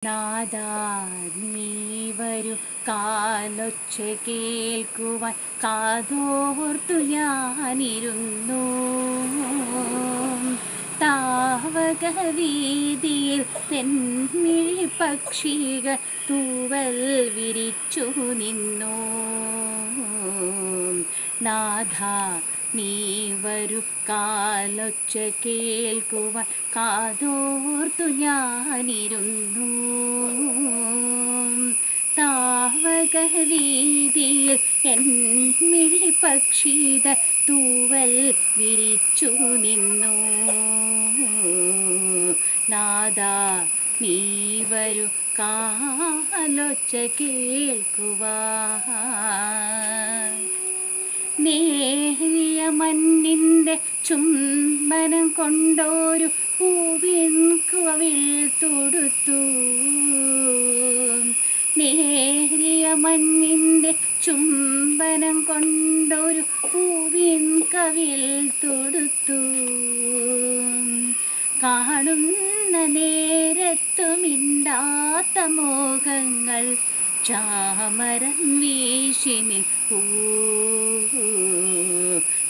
നാദാ നീ വരൂ കാലൊച്ച കേൾക്കുവാൻ കാതോർത്തു ഞാനിരുന്നു. താവക വീതിയിൽ തെന്മിഴി പക്ഷികൾ തൂവൽ വിരിച്ചു നിന്നു. നാഥാ നീ വരൂ കാലൊച്ച കേൾക്കുവാൻ കാതോർത്തു ഞാനിരുന്നു. താവക വീതിയിൽ എന്മിഴി പക്ഷിത തൂവൽ വിരിച്ചു നിന്നു. നാദാ നീ വരൂ കാലൊച്ച കേൾക്കുവാൻ. നേരിയ മണ്ണിൻ്റെ ചുംബനം കൊണ്ടൊരു പൂവിൻ കവിൾ തൊടുത്തു. നേരിയ മണ്ണിൻ്റെ ചുംബനം കൊണ്ടൊരു പൂവിൻ കവിൾ തൊടുത്തു. കാണുന്ന നേരത്തു മിണ്ടാത്ത മോഹങ്ങൾ ചാമരം വീശി നിൽപ്പൂ.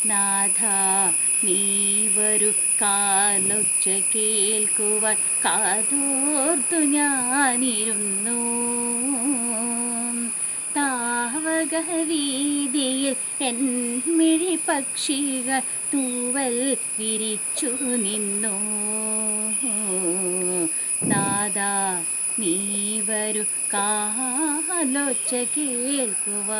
നാഥാ നീ വരൂ കാലൊച്ച കേൾക്കുവാൻ കാതോർത്തു ഞാനിരുന്നു. താവക വീതിയിൽ എന്മിഴി പക്ഷികൾ തൂവൽ വിരിച്ചു നിന്നു. നാദാ നീ വരൂ കാലൊച്ച കേൾക്കുവാൻ.